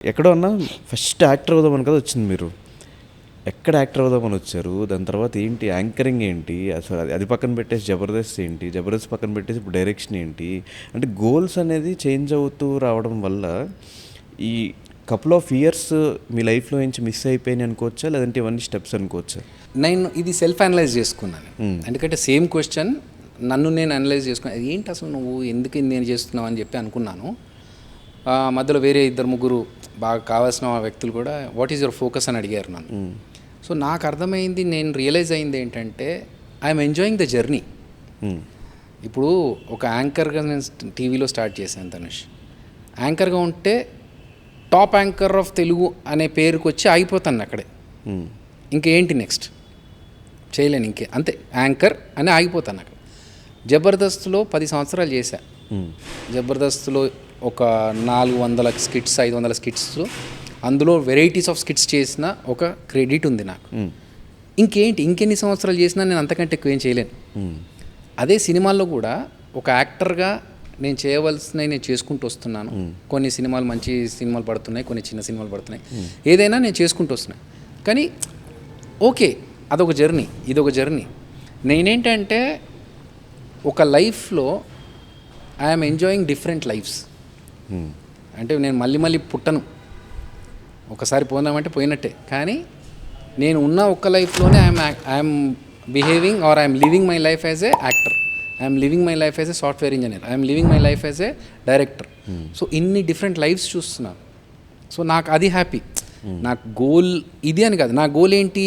ఎక్కడో అన్నా first actor అవుదామని కదా వచ్చింది మీరు. ఎక్కడ యాక్టర్ అవుదామని వచ్చారు? దాని తర్వాత ఏంటి యాంకరింగ్ ఏంటి? అసలు అది పక్కన పెట్టేసి జబర్దస్త్ ఏంటి? జబర్దస్త్ పక్కన పెట్టేసి ఇప్పుడు డైరెక్షన్ ఏంటి? అంటే గోల్స్ అనేది చేంజ్ అవుతూ రావడం వల్ల ఈ కపుల్ ఆఫ్ ఇయర్స్ మీ లైఫ్లో నుంచి మిస్ అయిపోయినాయి అనుకోవచ్చా? లేదంటే ఇవన్నీ స్టెప్స్ అనుకోవచ్చా? నేను ఇది సెల్ఫ్ అనలైజ్ చేసుకున్నాను. ఎందుకంటే సేమ్ క్వశ్చన్ నన్ను నేను అనలైజ్ చేసుకున్నాను. ఏంటి అసలు నువ్వు ఎందుకు నేను చేస్తున్నావు అని చెప్పి అనుకున్నాను. మధ్యలో వేరే ఇద్దరు ముగ్గురు బాగా కావాల్సిన వ్యక్తులు కూడా వాట్ ఈజ్ యువర్ ఫోకస్ అని అడిగారు నన్ను. సో నాకు అర్థమైంది, నేను రియలైజ్ అయింది ఏంటంటే ఐఎమ్ ఎంజాయింగ్ ద జర్నీ. ఇప్పుడు ఒక యాంకర్గా నేను టీవీలో స్టార్ట్ చేశాను ధనుష్. యాంకర్గా ఉంటే టాప్ యాంకర్ ఆఫ్ తెలుగు అనే పేరుకి వచ్చి ఆగిపోతాను అక్కడే. ఇంకేంటి నెక్స్ట్ చేయలేను, ఇంకే అంతే యాంకర్ అని ఆగిపోతాను అక్కడ. జబర్దస్త్లో 10 సంవత్సరాలు చేశా. జబర్దస్త్లో ఒక 400 స్కిట్స్ 500 స్కిట్స్, అందులో వెరైటీస్ ఆఫ్ స్కిట్స్ చేసిన ఒక క్రెడిట్ ఉంది నాకు. ఇంకెన్ని సంవత్సరాలు చేసినా నేను అంతకంటే ఎక్కువ ఏం చేయలేను. అదే సినిమాల్లో కూడా ఒక యాక్టర్గా నేను చేయవలసినవి నేను చేసుకుంటూ వస్తున్నాను. కొన్ని సినిమాలు మంచి సినిమాలు పడుతున్నాయి, కొన్ని చిన్న సినిమాలు పడుతున్నాయి. ఏదైనా నేను చేసుకుంటూ వస్తున్నాను. కానీ ఓకే, అదొక జర్నీ, ఇదొక జర్నీ. నేనేంటంటే ఒక లైఫ్లో ఐఎమ్ ఎంజాయింగ్ డిఫరెంట్ లైఫ్స్. అంటే నేను మళ్ళీ పుట్టను, ఒకసారి పోదామంటే పోయినట్టే. కానీ నేను ఉన్న ఒక్క లైఫ్లోనే I'm behaving or I'm living my life as a actor, I'm living my life as a software engineer, I'm living my life as a director. So ఇన్ని డిఫరెంట్ లైఫ్స్ చూస్తున్నాను. సో నాకు అది హ్యాపీ. నాకు గోల్ ఇది అని కాదు. నా goal ఏంటి,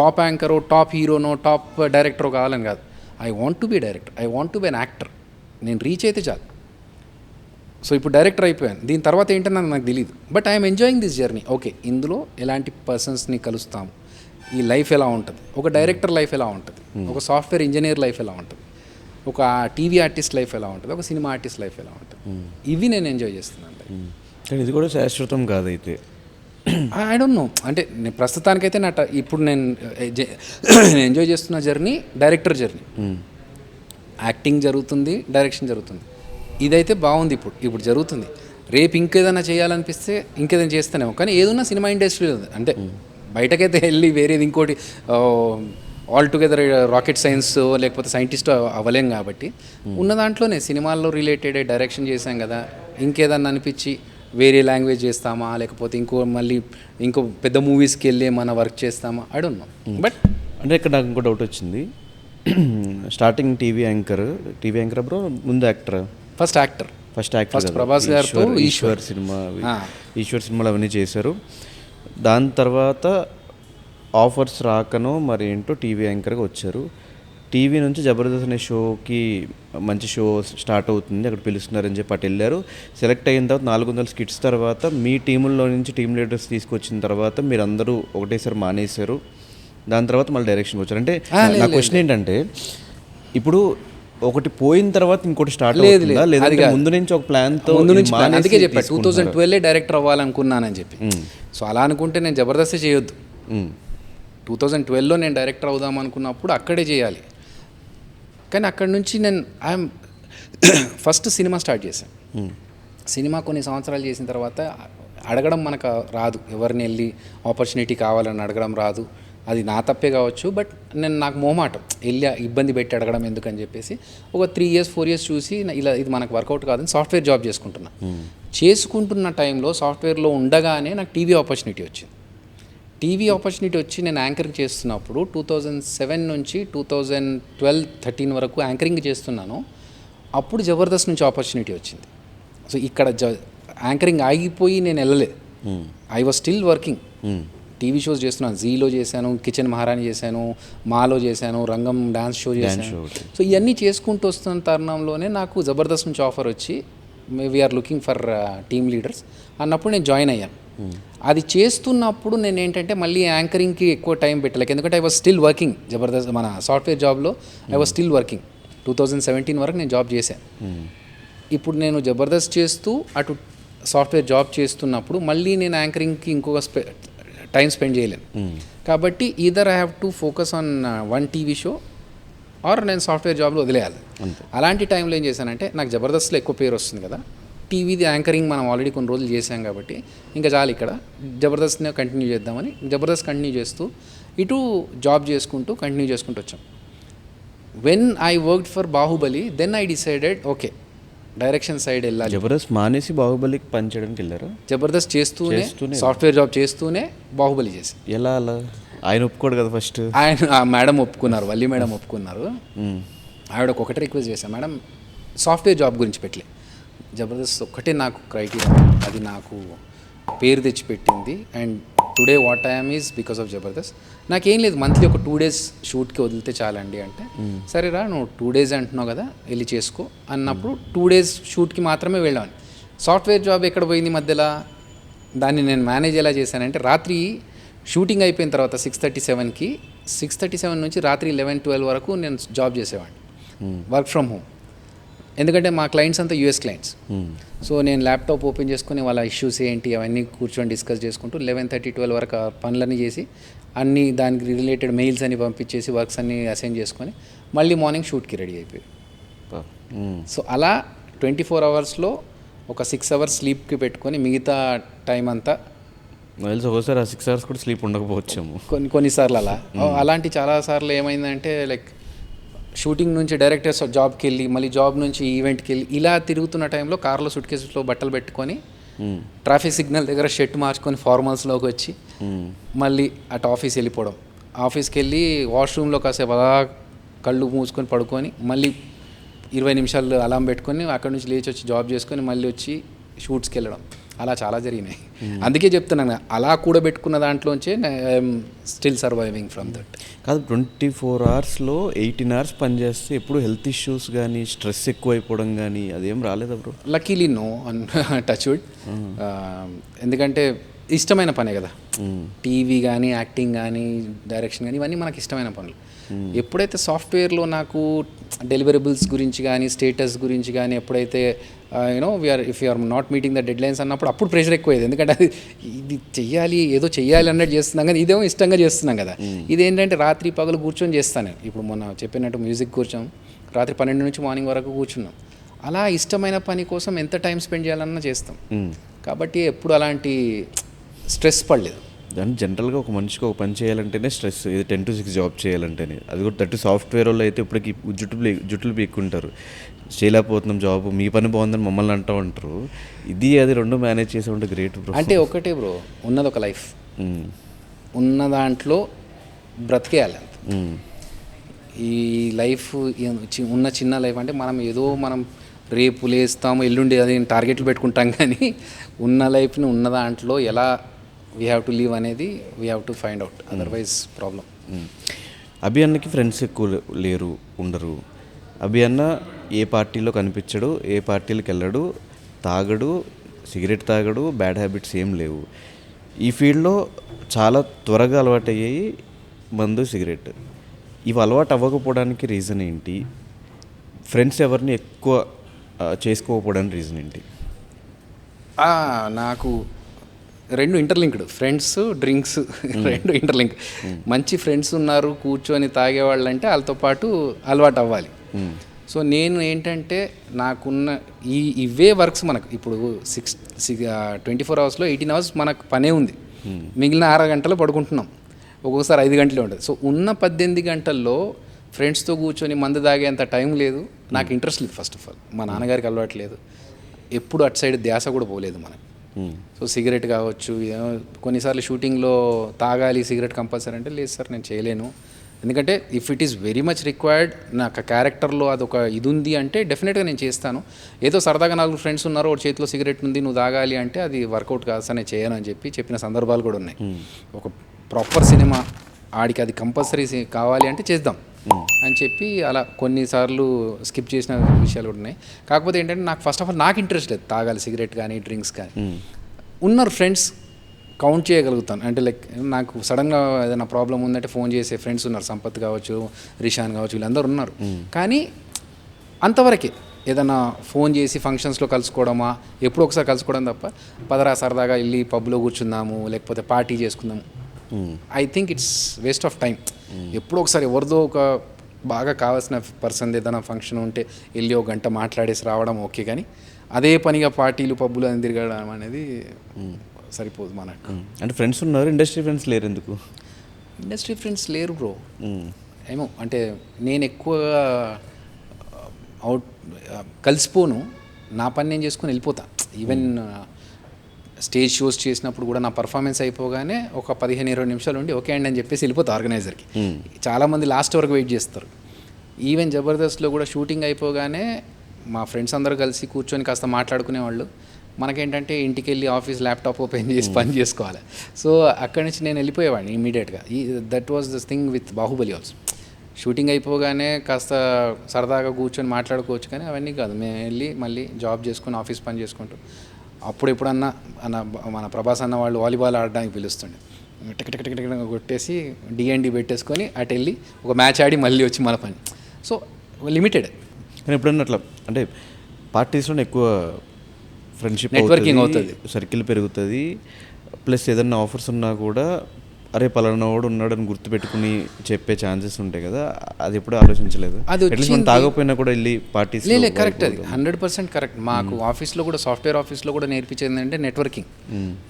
టాప్ యాంకరో టాప్ హీరోనో టాప్ డైరెక్టరో కావాలని కాదు. I want to be director, I want to be an actor. నేను రీచ్ అయితే చాలు. సో ఇప్పుడు డైరెక్టర్ అయిపోయాను, దీని తర్వాత ఏంటన్నా నాకు తెలియదు. But I'm enjoying this journey. Okay, ఇందులో ఎలాంటి పర్సన్స్ని కలుస్తాము, ఈ లైఫ్ ఎలా ఉంటుంది, ఒక డైరెక్టర్ లైఫ్ ఎలా ఉంటుంది, ఒక సాఫ్ట్వేర్ ఇంజనీర్ లైఫ్ ఎలా ఉంటుంది, ఒక టీవీ ఆర్టిస్ట్ లైఫ్ ఎలా ఉంటుంది, ఒక సినిమా ఆర్టిస్ట్ లైఫ్ ఎలా ఉంటుంది, ఇవి నేను ఎంజాయ్ చేస్తున్నాను. కానీ ఇది కూడా శాశ్వతం కాదైతే. I don't know. అంటే నేను ప్రస్తుతానికైతే ఇప్పుడు నేను ఎంజాయ్ చేస్తున్న జర్నీ డైరెక్టర్ జర్నీ. యాక్టింగ్ జరుగుతుంది, డైరెక్షన్ జరుగుతుంది. ఇదైతే బాగుంది, ఇప్పుడు జరుగుతుంది. రేపు ఇంకేదైనా చేయాలనిపిస్తే ఇంకేదైనా చేస్తానేమో. కానీ ఏదన్నా సినిమా ఇండస్ట్రీ ఉంది. అంటే బయటకైతే వెళ్ళి వేరేది ఇంకోటి ఆల్ టుగెదర్ రాకెట్ సైన్స్ లేకపోతే సైంటిస్ట్ అవ్వలేం. కాబట్టి ఉన్న దాంట్లోనే సినిమాల్లో రిలేటెడ్ డైరెక్షన్ చేశాం కదా, ఇంకేదన్నా అనిపించి వేరే లాంగ్వేజ్ చేస్తామా, లేకపోతే ఇంకో పెద్ద మూవీస్కి వెళ్ళి మన వర్క్ చేస్తామా, ఐ డోంట్ నో. బట్ అంటే ఇక్కడ నాకు ఇంకో డౌట్ వచ్చింది. స్టార్టింగ్ టీవీ యాంకర్ బ్రో, ముందు actor? First actor. First Prabhas గారితో ఈశ్వర్ సినిమాలు అవన్నీ చేశారు. దాని తర్వాత ఆఫర్స్ రాకనో మరి ఏంటో టీవీ యాంకర్గా వచ్చారు. టీవీ నుంచి జబర్దస్త్ అనే షోకి మంచి షో స్టార్ట్ అవుతుంది, అక్కడ పిలుస్తున్నారని చెప్పి అటు వెళ్ళారు. సెలెక్ట్ అయిన తర్వాత 400 స్కిట్స్ తర్వాత మీ టీముల్లో నుంచి టీమ్ లీడర్స్ తీసుకొచ్చిన తర్వాత మీరు అందరూ ఒకటేసారి మానేశారు. దాని తర్వాత మళ్ళీ డైరెక్షన్కి వచ్చారు. అంటే నా క్వశ్చన్ ఏంటంటే, ఇప్పుడు ఒకటి పోయిన తర్వాత ఇంకోటి స్టార్ట్ అవుతుందా, లేదా ముందు నుంచి ఒక ప్లాన్తో? అందుకే చెప్పా 2012 డైరెక్టర్ అవ్వాలనుకున్నానని చెప్పి. సో అలా అనుకుంటే నేను జబర్దస్త్ చేయొద్దు. 2012లో నేను డైరెక్టర్ అవుదాం అనుకున్నప్పుడు అక్కడే చేయాలి. కానీ అక్కడి నుంచి నేను ఫస్ట్ సినిమా స్టార్ట్ చేశాను. సినిమా కొన్ని సంవత్సరాలు చేసిన తర్వాత అడగడం మనకు రాదు, ఎవరిని వెళ్ళి ఆపర్చునిటీ కావాలని అడగడం రాదు. అది నా తప్పే కావచ్చు. బట్ నాకు మొహమాటం, వెళ్ళి ఇబ్బంది పెట్టి అడగడం ఎందుకని చెప్పేసి ఒక 3 years 4 years చూసి ఇలా ఇది మనకు వర్కౌట్ కాదని సాఫ్ట్వేర్ జాబ్ చేసుకుంటున్న టైంలో సాఫ్ట్వేర్లో ఉండగానే నాకు టీవీ ఆపర్చునిటీ వచ్చి నేను యాంకరింగ్ చేస్తున్నప్పుడు 2007 నుంచి 2012-13 వరకు యాంకరింగ్ చేస్తున్నాను. అప్పుడు జబర్దస్త్ నుంచి ఆపర్చునిటీ వచ్చింది. సో ఇక్కడ యాంకరింగ్ ఆగిపోయి నేను వెళ్ళలేదు. I was still working. TV shows చేస్తున్నాను. జీలో చేశాను, కిచెన్ మహారాణి చేశాను, మాలో చేశాను, రంగం డ్యాన్స్ షో చేశాను. సో ఇవన్నీ చేసుకుంటూ వస్తున్న తరుణంలోనే నాకు జబర్దస్త్ నుంచి ఆఫర్ వచ్చి we are looking for team leaders అన్నప్పుడు నేను జాయిన్ అయ్యాను. అది చేస్తున్నప్పుడు నేను ఏంటంటే మళ్ళీ యాంకరింగ్కి ఎక్కువ టైం పెట్టలేక, ఎందుకంటే I was still working. Jabardasth మన సాఫ్ట్వేర్ జాబ్లో ఐ వాజ్ స్టిల్ వర్కింగ్. 2017 వరకు నేను జాబ్ చేశాను. ఇప్పుడు నేను జబర్దస్త్ చేస్తూ అటు సాఫ్ట్వేర్ జాబ్ చేస్తున్నప్పుడు మళ్ళీ నేను యాంకరింగ్కి ఇంకొక టైం స్పెండ్ చేయలేను. కాబట్టి either I have to focus on one TV show or నేను సాఫ్ట్వేర్ జాబ్లో వదిలేయాలి. అలాంటి టైంలో ఏం చేశానంటే, నాకు జబర్దస్త్లో ఎక్కువ పేరు వస్తుంది కదా, టీవీది యాంకరింగ్ మనం ఆల్రెడీ కొన్ని రోజులు చేసాం కాబట్టి ఇంకా చాలు ఇక్కడ జబర్దస్త్ని కంటిన్యూ చేద్దామని జబర్దస్త్ కంటిన్యూ చేస్తూ ఇటు జాబ్ చేసుకుంటూ కంటిన్యూ చేసుకుంటూ వచ్చాం. When I worked for Baahubali then I decided okay direction side వెళ్ళాలి. జబర్దస్త్ మానేసి బాహుబలికి పనిచేయడానికి వెళ్ళారు. జబర్దస్త్ చేస్తూనే సాఫ్ట్వేర్ జాబ్ చేస్తూనే బాహుబలి చేసి. ఎలా అలా? ఆయన ఒప్పుకోడు కదా ఫస్ట్. ఆయన మేడం ఒప్పుకున్నారు, వల్లి మేడం ఒప్పుకున్నారు. ఆవిడ ఒకటే రిక్వెస్ట్ చేశాను, మేడం సాఫ్ట్వేర్ జాబ్ గురించి పెట్టలే, జబర్దస్త్ ఒక్కటే నాకు క్రైటీరియా, అది నాకు పేరు తెచ్చిపెట్టింది. And today what I'm is because of Jabardasth. నాకేం లేదు, మంత్లీ ఒక 2 days షూట్కి వదిలితే చాలండి అంటే, సరేరా నువ్వు 2 days అంటున్నావు కదా వెళ్ళి చేసుకో అన్నప్పుడు 2 days షూట్కి మాత్రమే వెళ్ళాను. సాఫ్ట్వేర్ జాబ్ ఎక్కడ పోయింది మధ్యలో, దాన్ని నేను మేనేజ్ ఎలా చేశానంటే రాత్రి షూటింగ్ అయిపోయిన తర్వాత 6:37కి 6:37 నుంచి రాత్రి 11-12 వరకు నేను జాబ్ చేసేవాడిని, వర్క్ ఫ్రమ్ హోమ్. ఎందుకంటే మా క్లయింట్స్ అంతా యూఎస్ క్లయింట్స్. సో నేను ల్యాప్టాప్ ఓపెన్ చేసుకుని వాళ్ళ ఇష్యూస్ ఏంటి అవన్నీ కూర్చొని డిస్కస్ చేసుకుంటూ 11:30-12 వరకు పనులన్నీ చేసి అన్నీ దానికి రిలేటెడ్ మెయిల్స్ అన్ని పంపించేసి వర్క్స్ అన్నీ అసైన్ చేసుకొని మళ్ళీ మార్నింగ్ షూట్కి రెడీ అయిపోయి. సో అలా 24 hours ఒక 6 hours స్లీప్కి పెట్టుకొని మిగతా టైం అంతా ఒకసారి 6 hours కూడా స్లీప్ ఉండకపోవచ్చాము కొన్నిసార్లు అలాంటి చాలాసార్లు ఏమైందంటే లైక్ షూటింగ్ నుంచి డైరెక్ట్ జాబ్కి వెళ్ళి మళ్ళీ జాబ్ నుంచి ఈవెంట్కి వెళ్ళి ఇలా తిరుగుతున్న టైంలో కార్లో సూట్ కేసులో బట్టలు పెట్టుకొని ట్రాఫిక్ సిగ్నల్ దగ్గర షర్ట్ మార్చుకొని ఫార్మల్స్లోకి వచ్చి మళ్ళీ అటు ఆఫీస్ వెళ్ళిపోవడం. ఆఫీస్కి వెళ్ళి వాష్రూమ్లో కాసేపు అలా కళ్ళు మూసుకొని పడుకొని మళ్ళీ 20 నిమిషాలు అలారం పెట్టుకొని అక్కడ నుంచి లేచి వచ్చి జాబ్ చేసుకొని మళ్ళీ వచ్చి షూట్స్కి వెళ్ళడం, అలా చాలా జరిగినాయి. అందుకే చెప్తున్నాను అలా కూడా పెట్టుకున్న దాంట్లోంచే I'm still surviving from that. కాదు, 24 hours 18 hours పనిచేస్తే ఎప్పుడు హెల్త్ ఇష్యూస్ కానీ స్ట్రెస్ ఎక్కువ అయిపోవడం కానీ అదేం రాలేదా బ్రో? లక్కీలీ నో అన్ టచ్ వుడ్. ఎందుకంటే ఇష్టమైన పనే కదా, టీవీ కానీ యాక్టింగ్ కానీ డైరెక్షన్ కానీ ఇవన్నీ మనకి ఇష్టమైన పనులు. ఎప్పుడైతే సాఫ్ట్వేర్లో నాకు డెలివరబుల్స్ గురించి కానీ స్టేటస్ గురించి కానీ ఎప్పుడైతే if you are not meeting the deadlines అన్నప్పుడు అప్పుడు ప్రెషర్ ఎక్కువైంది. ఎందుకంటే అది ఇది చెయ్యాలి, ఏదో చెయ్యాలి అన్నట్టు చేస్తున్నాం కానీ ఇదేమో ఇష్టంగా చేస్తున్నాం కదా. ఇదేంటంటే రాత్రి పగలు కూర్చొని చేస్తాను. ఇప్పుడు మొన్న చెప్పినట్టు మ్యూజిక్ కూర్చోం రాత్రి 12 నుంచి మార్నింగ్ వరకు కూర్చున్నాం. అలా ఇష్టమైన పని కోసం ఎంత టైం స్పెండ్ చేయాలన్నా చేస్తాం. కాబట్టి ఎప్పుడు అలాంటి స్ట్రెస్ పడలేదు. దాన్ని జనరల్గా ఒక మనిషికి ఒక పని చేయాలంటేనే స్ట్రెస్, ఇది 10 to 6 జాబ్ చేయాలంటేనే. అది కూడా 30 సాఫ్ట్వేర్ వాళ్ళు అయితే ఇప్పటికి జుట్టులు పీక్కుంటారు, చేయలేకపోతున్నాం జాబ్, మీ పని బాగుందని మమ్మల్ని అంటూ ఉంటారు. ఇది అది రెండు మేనేజ్ చేసే ఉంటే గ్రేట్ బ్రో. అంటే ఒకటే బ్రో, ఉన్నది ఒక లైఫ్, ఉన్న దాంట్లో బ్రతికేయాలి. ఈ లైఫ్ ఉన్న చిన్న లైఫ్ అంటే మనం రేపు లేస్తాము ఎల్లుండి అది టార్గెట్లు పెట్టుకుంటాం కానీ ఉన్న లైఫ్ని ఉన్న దాంట్లో ఎలా వీ హ్యావ్ టు లీవ్ అనేది we have to find out, otherwise problem. Abhi అన్నకి ఫ్రెండ్స్ ఎక్కువ ఉండరు. అభి అన్న ఏ పార్టీలో కనిపించడు, ఏ పార్టీలకు వెళ్ళడు, తాగడు, సిగరెట్ తాగడు, బ్యాడ్ హ్యాబిట్స్ ఏం లేవు. ఈ ఫీల్డ్లో చాలా త్వరగా అలవాటు అయ్యాయి మందు, సిగరెట్. ఇవి అలవాటు అవ్వకపోవడానికి రీజన్ ఏంటి? ఫ్రెండ్స్ ఎవరిని ఎక్కువ చేసుకోకపోవడానికి రీజన్ ఏంటి? నాకు రెండు ఇంటర్లింక్డ్, ఫ్రెండ్స్ డ్రింక్స్ రెండు ఇంటర్లింక్. మంచి ఫ్రెండ్స్ ఉన్నారు కూర్చొని తాగేవాళ్ళు అంటే వాళ్ళతో పాటు అలవాటు అవ్వాలి. సో నేను ఏంటంటే నాకున్న ఇవే వర్క్స్ మనకు ఇప్పుడు 24 hours 18 hours మనకు పనే ఉంది, మిగిలిన 6 గంటలు పడుకుంటున్నాం, ఒక్కొక్కసారి 5 గంటలే ఉంటుంది. సో ఉన్న 18 గంటల్లో ఫ్రెండ్స్తో కూర్చొని మందు తాగేంత టైం లేదు, నాకు ఇంట్రెస్ట్ లేదు. ఫస్ట్ ఆఫ్ ఆల్ మా నాన్నగారికి అలవాటు లేదు, ఎప్పుడు అటు సైడ్ ధ్యాస కూడా పోలేదు మనకు. సో సిగరెట్ కావచ్చు, కొన్నిసార్లు షూటింగ్లో తాగాలి సిగరెట్ కంపల్సరీ అంటే లేదు సార్ నేను చేయలేను. ఎందుకంటే if it is very much required, నాకు క్యారెక్టర్లో అదొక ఇది ఉంది అంటే డెఫినెట్గా నేను చేస్తాను. ఏదో సరదాగా 4 ఫ్రెండ్స్ ఉన్నారు, ఒక చేతిలో సిగరెట్ ఉంది నువ్వు తాగాలి అంటే అది వర్కౌట్ కాదు సార్ నేను చేయను అని చెప్పిన సందర్భాలు కూడా ఉన్నాయి. ఒక ప్రాపర్ సినిమా ఆడికి అది కంపల్సరీ కావాలి అంటే చేద్దాం అని చెప్పి అలా కొన్నిసార్లు స్కిప్ చేసిన విషయాలు కూడా ఉన్నాయి. కాకపోతే ఏంటంటే నాకు ఫస్ట్ ఆఫ్ ఆల్ నాకు ఇంట్రెస్ట్ లేదు తాగాలి సిగరెట్ కానీ డ్రింక్స్ కానీ. ఉన్నారు ఫ్రెండ్స్ కౌంట్ చేయగలుగుతాను, అంటే లైక్ నాకు సడన్గా ఏదైనా ప్రాబ్లం ఉందంటే ఫోన్ చేసే ఫ్రెండ్స్ ఉన్నారు, సంపత్ కావచ్చు, రిషాన్ కావచ్చు, వీళ్ళందరూ ఉన్నారు. కానీ అంతవరకే, ఏదైనా ఫోన్ చేసి ఫంక్షన్స్లో కలుసుకోవడమా ఎప్పుడో ఒకసారి కలుసుకోవడం తప్ప పదరా సరదాగా వెళ్ళి పబ్లో కూర్చుందాము లేకపోతే పార్టీ చేసుకుందాము, I think it's waste of time. ఎప్పుడో ఒకసారి ఎవరిదో ఒక బాగా కావాల్సిన పర్సన్ ఏదైనా ఫంక్షన్ ఉంటే వెళ్ళి 1 గంట మాట్లాడేసి రావడం ఓకే, కానీ అదే పనిగా పార్టీలు పబ్బులు అని తిరగడం అనేది సరిపోదు మనకు. అంటే ఫ్రెండ్స్ ఉన్నారు, ఇండస్ట్రీ ఫ్రెండ్స్ లేరు ఎందుకు? ఇండస్ట్రీ ఫ్రెండ్స్ లేరు బ్రో. ఏమో అంటే నేను ఎక్కువగా కలిసిపోను, నా పని నేను చేసుకుని వెళ్ళిపోతా. ఈవెన్ స్టేజ్ షోస్ చేసినప్పుడు కూడా నా పర్ఫార్మెన్స్ అయిపోగానే ఒక 15-20 నిమిషాలు ఉండి ఓకే అండి అని చెప్పేసి వెళ్ళిపోతా ఆర్గనైజర్కి. చాలామంది లాస్ట్ వరకు వెయిట్ చేస్తారు. ఈవెన్ జబర్దస్త్లో కూడా షూటింగ్ అయిపోగానే మా ఫ్రెండ్స్ అందరూ కలిసి కూర్చొని కాస్త మాట్లాడుకునేవాళ్ళు. మనకేంటంటే ఇంటికి వెళ్ళి ఆఫీస్ ల్యాప్టాప్ ఓపెన్ చేసి పని చేసుకోవాలి. సో అక్కడి నుంచి నేను వెళ్ళిపోయేవాడిని ఇమీడియట్గా. That was this thing with Baahubali also. Shooting అయిపోగానే కాస్త సరదాగా కూర్చొని మాట్లాడుకోవచ్చు, కానీ అవన్నీ కాదు. మేము వెళ్ళి మళ్ళీ జాబ్ చేసుకుని ఆఫీస్ పని చేసుకుంటూ అప్పుడు ఎప్పుడన్నా మన ప్రభాస్ అన్న వాళ్ళు వాలీబాల్ ఆడడానికి పిలుస్తుండే, టిక్ టిక్ టిక్ టిక్ కొట్టేసి D&D పెట్టేసుకొని అటు వెళ్ళి ఒక మ్యాచ్ ఆడి మళ్ళీ వచ్చి మన పని. So limited. కానీ ఎప్పుడన్నా అట్లా అంటే పార్టీస్లో ఎక్కువ ఫ్రెండ్షిప్ నెట్వర్కింగ్ అవుతుంది, సర్కిల్ పెరుగుతుంది. ప్లస్ ఏదన్నా ఆఫర్స్ ఉన్నా కూడా అరే పలానా వాడు ఉన్నాడని గుర్తుపెట్టుకుని చెప్పే ఛాన్సెస్ ఉంటాయి కదా, అది ఎప్పుడు ఆలోచించలేదు? అది మనం తాగకపోయినా కూడా వెళ్ళి పార్టీస్. లేదు కరెక్ట్, అది 100% కరెక్ట్. మాకు ఆఫీస్లో కూడా సాఫ్ట్వేర్ ఆఫీస్లో కూడా నేర్పించేది ఏంటంటే networking.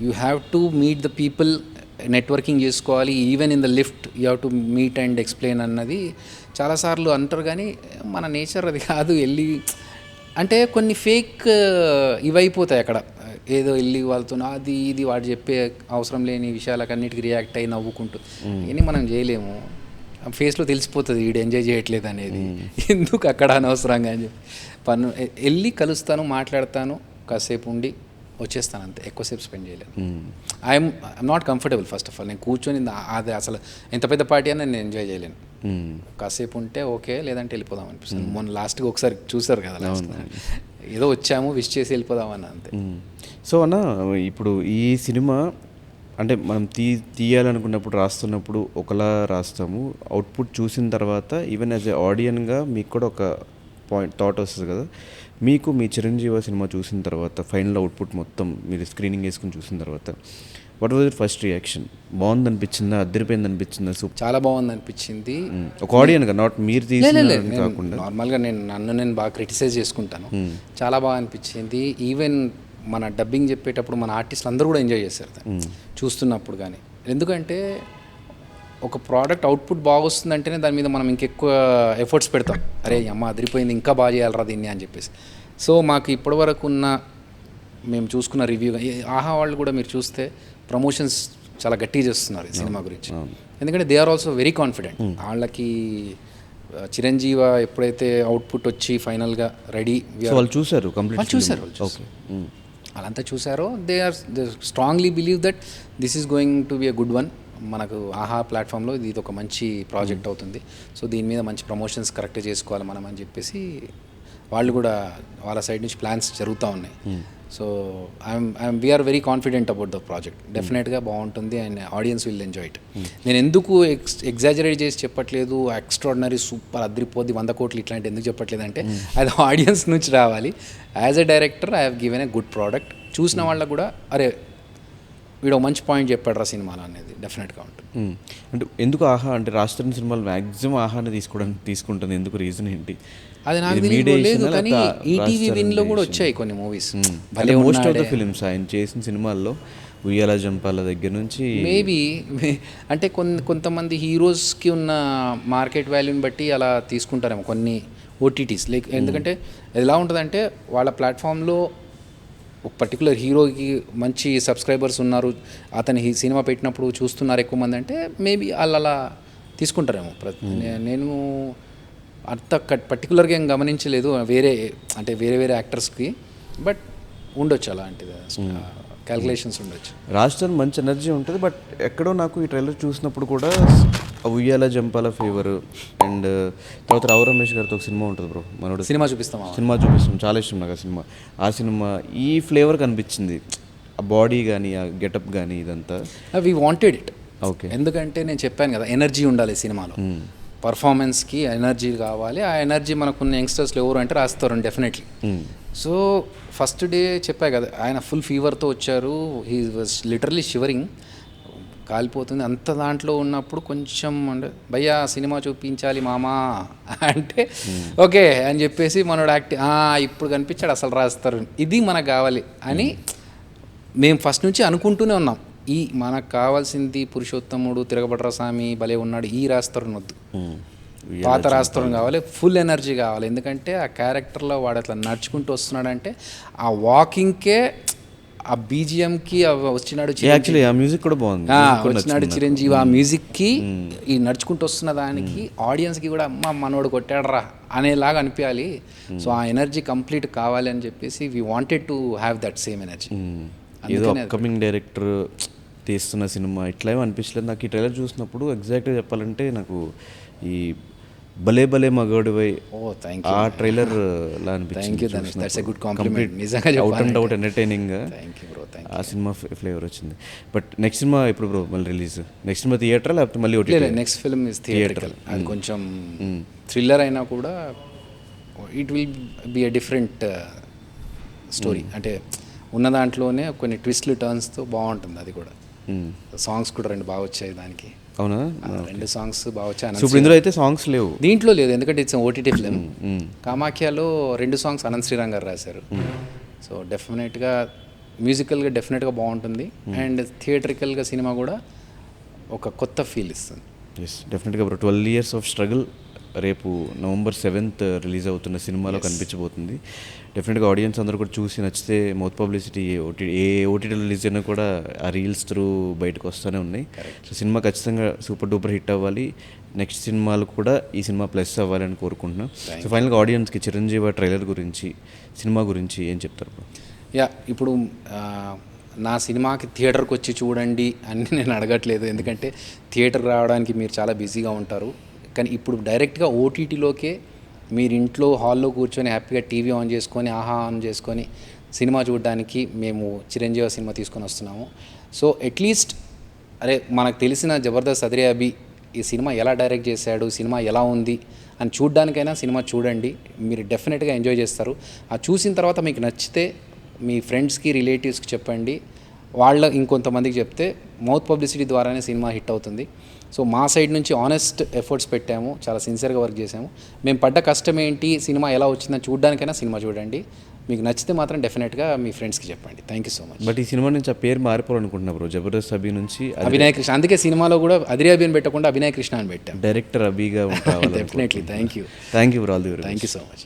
You have to meet the people, networking చేసుకోవాలి. Even in the lift you have to meet and explain అన్నది చాలాసార్లు అంటారు, కానీ మన నేచర్ అది కాదు. వెళ్ళి అంటే కొన్ని ఫేక్ ఇవైపోతాయి అక్కడ, ఏదో వెళ్ళి వాళ్ళతో అది ఇది వాడు చెప్పే అవసరం లేని విషయాలకు అన్నిటికీ రియాక్ట్ అయ్యి నవ్వుకుంటూ ఇవన్నీ మనం చేయలేము. ఫేస్లో తెలిసిపోతుంది వీడు ఎంజాయ్ చేయట్లేదు అనేది, ఎందుకు అక్కడ అనవసరంగా అని చెప్పి వెళ్ళి కలుస్తాను, మాట్లాడతాను, కాసేపు ఉండి వచ్చేస్తాను అంతే. ఎక్కువసేపు స్పెండ్ చేయలేను. I'm not comfortable first of all. నేను కూర్చొని అది అసలు ఎంత పెద్ద పార్టీ అని నేను ఎంజాయ్ చేయలేను. కాసేపు ఉంటే ఓకే, లేదంటే వెళ్ళిపోదాం అనిపిస్తుంది. మొన్న లాస్ట్గా ఒకసారి చూసారు కదా, లాస్ట్ ఏదో వచ్చాము విష్ చేసి వెళ్ళిపోదామన్న అంతే. సో అన్న, ఇప్పుడు ఈ సినిమా అంటే మనం తీయాలనుకున్నప్పుడు రాస్తున్నప్పుడు ఒకలా రాస్తాము, అవుట్పుట్ చూసిన తర్వాత ఈవెన్ యాజ్ ఏ ఆడియన్గా మీకు కూడా ఒక థాట్ వస్తుంది కదా. మీకు మీ చిరంజీవి సినిమా చూసిన తర్వాత ఫైనల్ అవుట్పుట్ మొత్తం మీరు స్క్రీనింగ్ వేసుకుని చూసిన తర్వాత what was your first reaction? బాగుంది అనిపించిందా, అద్దరిపోయింది అనిపించిందా? చాలా బాగుంది అనిపించింది. ఒక ఆడియన్గా, నాట్ మీరు తీసిన కాకుండా నార్మల్గా నేను బాగా క్రిటిసైజ్ చేసుకుంటాను. చాలా బాగా అనిపించింది. ఈవెన్ మన డబ్బింగ్ చెప్పేటప్పుడు మన ఆర్టిస్టులు అందరూ కూడా ఎంజాయ్ చేశారు చూస్తున్నప్పుడు. కానీ ఎందుకంటే ఒక ప్రోడక్ట్ అవుట్పుట్ బాగా వస్తుందంటేనే దాని మీద మనం ఇంకెక్కువ ఎఫర్ట్స్ పెడతాం. అరే అమ్మ అదిరిపోయింది, ఇంకా బాగా చేయాలరా దీన్ని అని చెప్పేసి. సో మాకు ఇప్పటివరకు ఉన్న మేము చూసుకున్న రివ్యూ, ఆహా వాళ్ళు కూడా మీరు చూస్తే ప్రమోషన్స్ చాలా గట్టిగా చేస్తున్నారు ఈ సినిమా గురించి. ఎందుకంటే they are also very confident. వాళ్ళకి చిరంజీవి ఎప్పుడైతే అవుట్పుట్ వచ్చి ఫైనల్గా రెడీ, వాళ్ళు చూసారు, వాళ్ళంతా చూసారో, they strongly believe that this is going to be a good one. మనకు ఆహా ప్లాట్ఫామ్లో ఇది ఒక మంచి ప్రాజెక్ట్ అవుతుంది. సో దీని మీద మంచి ప్రమోషన్స్ కరెక్ట్ చేసుకోవాలి మనం అని చెప్పేసి వాళ్ళు కూడా వాళ్ళ సైడ్ నుంచి ప్లాన్స్ జరుగుతూ ఉన్నాయి. So we are very confident about the project. డెఫినెట్గా బాగుంటుంది and audience will enjoy it. నేను ఎందుకు ఎగ్జాజరేట్ చేసి చెప్పట్లేదు, ఎక్స్ట్రాడినరీ సూపర్ అద్రిపోద్ది 100 కోట్లు ఇట్లాంటి ఎందుకు చెప్పట్లేదు అంటే అది ఆడియన్స్ నుంచి రావాలి. As a director I have given a good product. చూసిన వాళ్ళకు కూడా అరే వీడు మంచి పాయింట్ చెప్పాడు రా సినిమాలో అనేది డెఫినెట్గా ఉంటుంది. అంటే ఎందుకు ఆహా అంటే రాష్ట్రం సినిమాలు మ్యాక్సిమం ఆహాని తీసుకుంటుంది, ఎందుకు రీజన్ ఏంటి? అది నాకు లేదు, కానీ ఈటీవీ విన్లో కూడా వచ్చాయి కొన్ని movies. Most of the films ఆయన చేసిన సినిమాల్లో ఉయ్యాల జంపాల దగ్గర నుంచి మేబీ అంటే కొంతమంది హీరోస్కి ఉన్న మార్కెట్ వాల్యూని బట్టి అలా తీసుకుంటారేమో కొన్ని ఓటీటీస్. లైక్ ఎందుకంటే ఎలా ఉంటుందంటే వాళ్ళ ప్లాట్ఫామ్లో ఒక పర్టికులర్ హీరోకి మంచి సబ్స్క్రైబర్స్ ఉన్నారు, అతని సినిమా పెట్టినప్పుడు చూస్తున్నారు ఎక్కువ మంది అంటే మేబీ వాళ్ళు అలా తీసుకుంటారేమో. నేను అంత పర్టికులర్గా ఏం గమనించలేదు వేరే యాక్టర్స్కి, బట్ ఉండొచ్చు అలాంటిది క్యాల్కులేషన్స్ ఉండొచ్చు. రాష్ట్రం మంచి ఎనర్జీ ఉంటుంది, బట్ ఎక్కడో నాకు ఈ ట్రైలర్ చూసినప్పుడు కూడా ఉయ్యాల జంపాల ఫేవర్ అండ్ తర్వాత రావు రమేష్ గారితో ఒక సినిమా ఉంటుంది బ్రో, మనోడు సినిమా చూపిస్తాం, చాలా ఇష్టం నాకు ఆ సినిమా ఈ ఫ్లేవర్ కనిపించింది, ఆ బాడీ కానీ ఆ గెటప్ కానీ ఇదంతా. We wanted it. ఓకే, ఎందుకంటే నేను చెప్పాను కదా ఎనర్జీ ఉండాలి సినిమాలో, పర్ఫార్మెన్స్కి ఎనర్జీ కావాలి. ఆ ఎనర్జీ మనకున్న యంగ్స్టర్స్లో ఎవరు అంటే రాస్తారు డెఫినెట్లీ. సో ఫస్ట్ డే చెప్పా కదా ఆయన ఫుల్ ఫీవర్తో వచ్చారు, హీ వాజ్ లిటరలీ షివరింగ్. కాలిపోతుంది. అంత దాంట్లో ఉన్నప్పుడు కొంచెం అంటే భయ్యా సినిమా చూపించాలి మామా అంటే ఓకే అని చెప్పేసి మనోడు ఇప్పుడు కనిపించాడు అసలు రాస్తారు, ఇది మనకు కావాలి అని మేము ఫస్ట్ నుంచి అనుకుంటూనే ఉన్నాం. మనకు కావాల్సింది పురుషోత్తముడు, తిరగబడ్ర స్వామి భలే ఉన్నాడు, ఈ రాస్తారు వద్దు, పాత రాస్తరం కావాలి, ఫుల్ ఎనర్జీ కావాలి. ఎందుకంటే ఆ క్యారెక్టర్లో వాడు అట్లా నడుచుకుంటూ వస్తున్నాడంటే ఆ వాకింగ్కే, ఆ బీజిఎంకి వచ్చినాడు యాక్చువల్లీ ఆ మ్యూజిక్ కూడా బాగుంది, వచ్చినాడు చిరంజీవి, ఆ మ్యూజిక్కి ఈ నడుచుకుంటూ వస్తున్న దానికి ఆడియన్స్కి కూడా అమ్మ మనోడు కొట్టాడరా అనేలాగా అనిపించాలి. సో ఆ ఎనర్జీ కంప్లీట్ కావాలి అని చెప్పేసి we wanted to have that same energy. ఏదో అప్కమింగ్ డైరెక్టర్ తీస్తున్న సినిమా ఇట్లా ఏమో అనిపించలేదు నాకు. ఈ ట్రైలర్ చూసినప్పుడు ఎగ్జాక్ట్గా చెప్పాలంటే నాకు ఈ భలే భలే మగాడివై ఆ ట్రైలర్ లా అనిపించింది. అవుట్ అండ్ అవుట్ ఎంటర్టైనింగ్ ఆ సినిమా ఫ్లేవర్ వచ్చింది. బట్ నెక్స్ట్ సినిమా ఎప్పుడు బ్రో మళ్ళీ రిలీజ్? నెక్స్ట్ సినిమా థియేటర్ లేకపోతే మళ్ళీ OTT? Next film is theatre. అది కొంచెం థ్రిల్లర్ అయినా కూడా it will be a different story. అంటే ఉన్న దాంట్లోనే కొన్ని ట్విస్ట్లు టర్న్స్తో బాగుంటుంది. అది కూడా సాంగ్స్ కూడా 2 బాగా వచ్చాయి దానికి. అవునా? 2 సాంగ్స్ బాగా వచ్చాయి. ఇప్పుడు ఇందులో అయితే సాంగ్స్ లేవు, దీంట్లో లేదు, ఎందుకంటే ఇట్స్ ఓటీటీ ఫిల్మ్. కామాఖ్యలో 2 సాంగ్స్ అనంత్ శ్రీరామ్ గారు రాశారు. సో డెఫినెట్గా మ్యూజికల్గా డెఫినెట్గా బాగుంటుంది, అండ్ థియేట్రికల్గా సినిమా కూడా ఒక కొత్త ఫీల్ ఇస్తుంది. ఎస్ డెఫినెట్గా బ్రో. 12 years ఆఫ్ స్ట్రగుల్ రేపు November 7th రిలీజ్ అవుతున్న సినిమాలో కనిపించబోతుంది. డెఫినెట్గా ఆడియన్స్ అందరూ కూడా చూసి నచ్చితే మౌత్ పబ్లిసిటీ ఏ ఓటీటీలో రిలీజ్ అయినా కూడా ఆ రీల్స్ త్రూ బయటకు వస్తూనే ఉన్నాయి. సో సినిమా ఖచ్చితంగా సూపర్ డూపర్ హిట్ అవ్వాలి, నెక్స్ట్ సినిమాలు కూడా ఈ సినిమా ప్లస్ అవ్వాలని కోరుకుంటున్నాను. సో ఫైనల్గా ఆడియన్స్కి చిరంజీవి ట్రైలర్ గురించి, సినిమా గురించి ఏం చెప్తారు? ఇప్పుడు నా సినిమాకి థియేటర్కి వచ్చి చూడండి అని నేను అడగట్లేదు, ఎందుకంటే థియేటర్ రావడానికి మీరు చాలా బిజీగా ఉంటారు. కానీ ఇప్పుడు డైరెక్ట్గా ఓటీటీలోకే మీరు ఇంట్లో హాల్లో కూర్చొని హ్యాపీగా టీవీ ఆన్ చేసుకొని ఆన్ చేసుకొని సినిమా చూడడానికి మేము చిరంజీవి సినిమా తీసుకొని వస్తున్నాము. సో అట్లీస్ట్ మనకు తెలిసిన జబర్దస్త్ అదిరే అభి ఈ సినిమా ఎలా డైరెక్ట్ చేశాడు, సినిమా ఎలా ఉంది అని చూడడానికైనా సినిమా చూడండి, మీరు డెఫినెట్గా ఎంజాయ్ చేస్తారు. ఆ చూసిన తర్వాత మీకు నచ్చితే మీ ఫ్రెండ్స్కి, రిలేటివ్స్కి చెప్పండి, వాళ్ళ ఇంకొంతమందికి చెప్తే మౌత్ పబ్లిసిటీ ద్వారానే సినిమా హిట్ అవుతుంది. సో మా సైడ్ నుంచి ఆనెస్ట్ ఎఫర్ట్స్ పెట్టాము, చాలా సిన్సియర్గా వర్క్ చేసాము. మేము పడ్డ కష్టం ఏంటి, సినిమా ఎలా వచ్చిందని చూడడానికైనా సినిమా చూడండి, మీకు నచ్చితే మాత్రం డెఫినెట్గా మీ ఫ్రెండ్స్కి చెప్పండి. Thank you so much. But ఈ సినిమా నుంచి ఆ పేరు మారిపోవాలనుకుంటున్నా బ్రో, జబర్దస్త్ అభి నుంచి అభినయ్ కృష్ణ. అందుకే సినిమాలో కూడా అదిరే అభి అని పెట్టకుండా అభినయ్ కృష్ణ అని పెట్టాం, డైరెక్టర్ అభిగా ఉంటాం. Definitely. Thank you bro. All the very. Thank you so much.